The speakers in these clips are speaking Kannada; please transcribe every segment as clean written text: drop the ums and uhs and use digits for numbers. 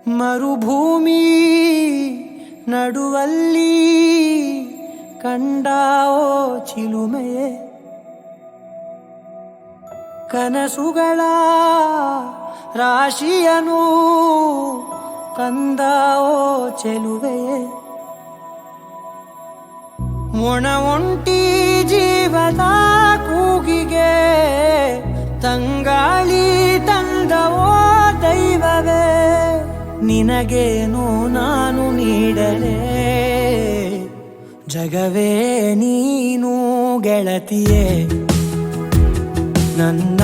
ಮರುಭೂಮಿ ನಡುವಲ್ಲಿ ಕಂಡಾವೋ ಚಿಲುಮೆಯೇ, ಕನಸುಗಳ ರಾಶಿಯನು ತಂದಾವೋ ಚೆಲುವೆಯೇ, ಒಣ ಒಂಟಿ ಜೀವದ ಕೂಗಿಗೆ ತಂಗಾಳಿ ತಂದವೋ ದೈವವೇ, ನಿನಗೇನು ನಾನು ನೀಡಲೇ ಜಗವೇ ನೀನು ಗೆಳತಿಯೇ, ನನ್ನ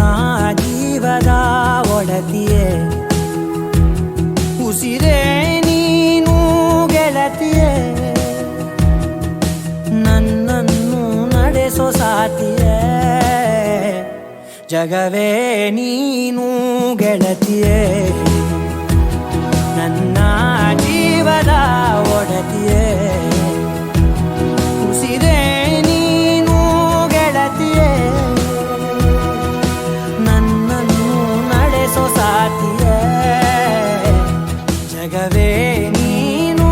ಜೀವದ ಒಡತಿಯೇ, ಉಸಿರೇ ನೀನು ಗೆಳತಿಯೇ, ನನ್ನನ್ನು ನಡೆಸೋ ಸಾತಿಯೇ, ಜಗವೇ ನೀನು ಗೆಳತಿಯೇ, ನನ್ನ ಜೀವದ ಒಡತಿಯೇ, ಉಸಿರೇ ನೀನು ಗೆಳತಿಯೇ, ನನ್ನನ್ನು ನಡೆಸೋ ಸಾತಿಯೇ, ಜಗವೇ ನೀನು.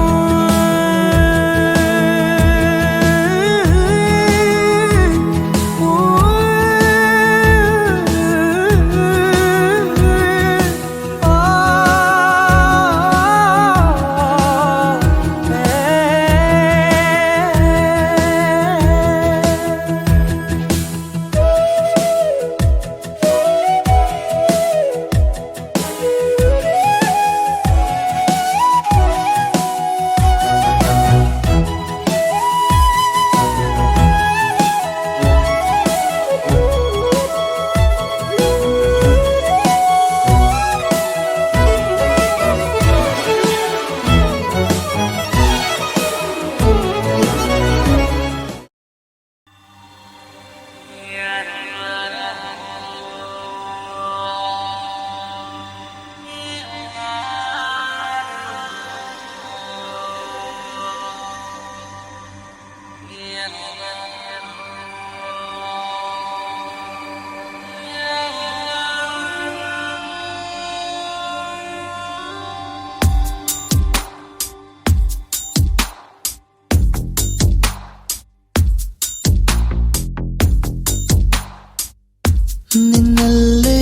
ನಿನ್ನಲ್ಲೇ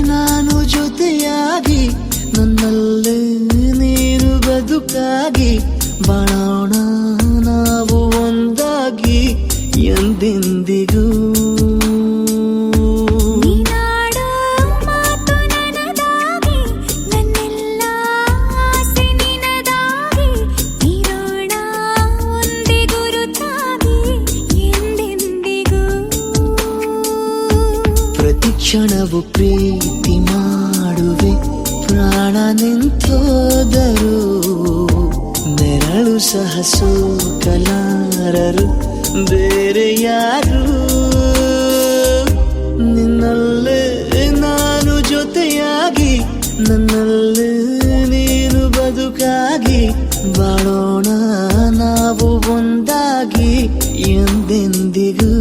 ನಾನು ಜೊತೆಯಾಗಿ, ನನ್ನಲ್ಲೇ ನೀನು ಬದುಕಾಗಿ, ಬಾಳೋಣ ನಾವು ಒಂದಾಗಿ ಎಂದೆಂದಿಗೂ. ಕ್ಷಣವು ಪ್ರೀತಿ ಮಾಡುವೆ, ಪ್ರಾಣ ನಿಂತೋದರು ನೆರಳು ಸಹ ಸೋಕಲಾರರು ಬೇರೆ ಯಾರು. ನಿನ್ನಲ್ಲೇ ನಾನು ಜೊತೆಯಾಗಿ, ನನ್ನಲ್ಲೇ ನೀನು ಬದುಕಾಗಿ, ಬಾಳೋಣ ನಾವು ಒಂದಾಗಿ ಎಂದೆಂದಿಗೂ.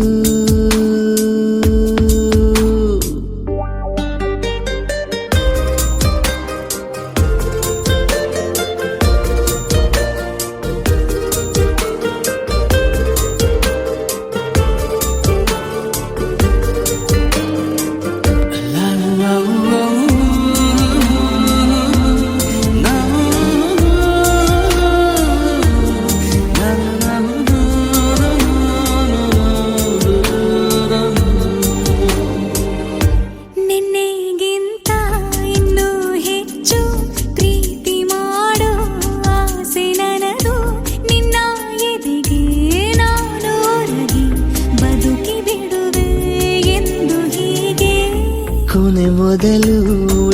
ಕೊನೆ ಮೊದಲು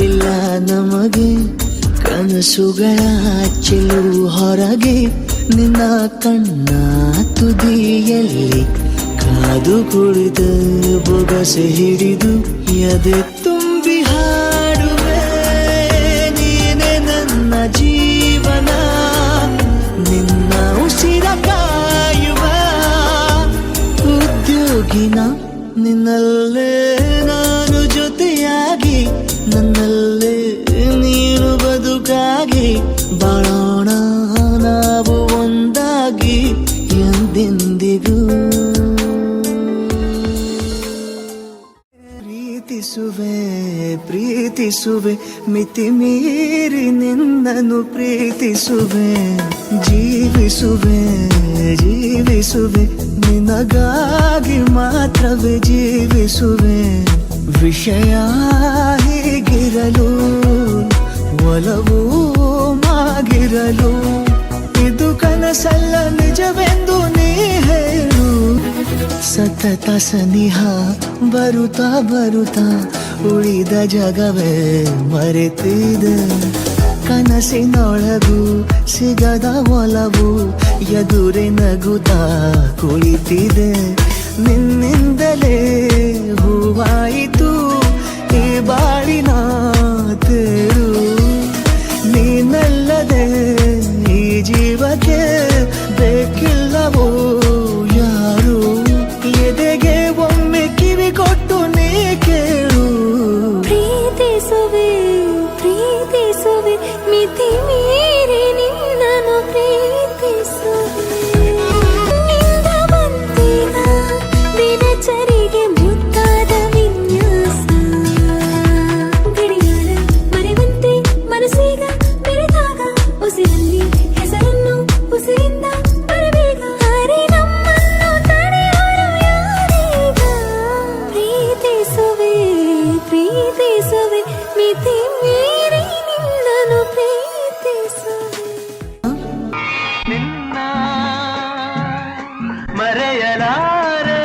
ಇಲ್ಲ ನಮಗೆ, ಕನಸುಗಳ ಚೆಲು ಹೊರಗೆ, ನಿನ್ನ ಕಣ್ಣ ತುದಿಯಲ್ಲಿ ಕಾದು ಕುಳಿತ ಬೊಗಸೆ ಹಿಡಿದು ಎದೆ ತುಂಬಿ ಹಾಡುವೆ. ನೀನೆ ನನ್ನ ಜೀವನ, ನಿನ್ನ ಉಸಿರ ಕಾಯುವ ಉದ್ಯೋಗಿನ, ನಿನ್ನಲ್ಲೇ ನಾನು ಜೊತೆಯಾಗಿ, ನನ್ನಲ್ಲೇ ನೀನು ಬದುಕ ಒಟ್ಟಾಗಿ ಬಾಳೋಣ ನಾವು ಒಂದಾಗಿ ಎಂದೆಂದಿಗೂ. ಪ್ರೀತಿಸುವೆ ಪ್ರೀತಿಸುವೆ ಮಿತಿ ಮೀರಿ ನಿನ್ನನ್ನು ಪ್ರೀತಿಸುವೆ, ಜೀವಿಸುವೆ ಜೀವಿಸುವೆ ನಿನಗಾಗಿ ಮಾತ್ರವೇ ಜೀವಿಸುವೆ. ವಿಷಯ ಹೀಗಿರಲು ಒಲವು ಮಾಗಿರಲು, ಇದು ಕನಸಲ್ಲ ನಿಜವೆಂದು ನೀ ಹೇಳು. ಸತತ ಸನಿಹ ಬರುತ್ತಾ ಬರುತ್ತಾ ಉಳಿದ ಜಗವೇ ಮರೆತಿದೆ. ಕನಸಿನೊಳಗೂ ಸಿಗದ ಒಲವು ಎದುರೆ ನಗುತ್ತಾ ಕುಳಿತಿದೆ. ನಿನ್ನಿಂದಲೇ ಹೂವಾಯಿತು ಈ ಬಾಳಿನ ತೇರು, ನೀನಲ್ಲದೆ ಈ ಜೀವಕ್ಕೆ ಬೇಕಿಲ್ಲವೋ ಯಾರು. ಎದೆಗೆ ಒಮ್ಮೆ ಕಿವಿ ಕೊಟ್ಟು ನೀ ಕೇಳು. ಪ್ರೀತಿಸುವೆ ಪ್ರೀತಿಸುವೆ ಮಿತಿ ಮೀರಿ ನಿನ್ನನ್ನು ಪ್ರೀತಿಸುವೆ. ನಿಂದ ಬಂದಿದ ದಿನಚರಿಗೆ ಮುತ್ತಾದ ವಿನ್ಯಾಸ, ಗಡಿಯಾರ ಮರೆವಂತೆ ಮನಸ್ಸೀಗ ಬೆರೆತಾಗ ಉಸಿರಲ್ಲಿ ಹೆಸರನ್ನು ಉಸಿರಿಂದ ಬರಬೇಗ. ಅರೆ ನಮ್ಮನ್ನು ತಡೆಯೋರು ಯಾರೀಗ. ಪ್ರೀತಿಸುವೆ ಪ್ರೀತಿಸುವೆ ಮಿತಿ ಮೀರಿ ನಿನ್ನನ್ನು ಪ್ರೀತಿಸುವೆ. ನಿನ್ನ ಮರೆಯಲಾರೆ,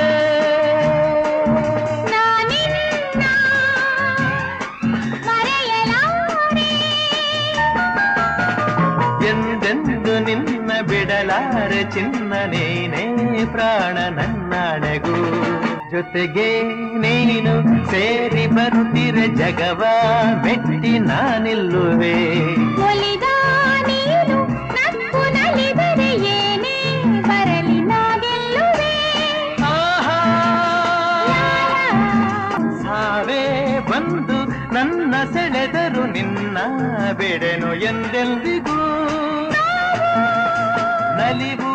ನಾನಿನ್ನ ಮರೆಯಲಾರೆ. ಎಂದೆಂದು ನಿನ್ನ ಬಿಡಲಾರೆ ಚಿನ್ನ, ನೀನೇ ಪ್ರಾಣ ನನ್ನಣೆಗೂ. ಜೊತೆಗೆ ನೀನು ಸೇರಿ ಬರುತ್ತಿರೆ ಜಗವ ಮೆಟ್ಟಿ ನಾನಿಲ್ಲುವೆ. ಒಲಿದ ನೀನು ನಕ್ಕು ನಲಿದರೆ ಏನೇ ಬರಲಿ ನಾ ಗೆಲ್ಲುವೆ. ಆಹಾ, ಸಾವೇ ಬಂದು ನನ್ನ ಸೆಳೆದರು ನಿನ್ನ ಬಿಡೆನು ಎಂದೆಂದಿಗೂ. ನಲಿವು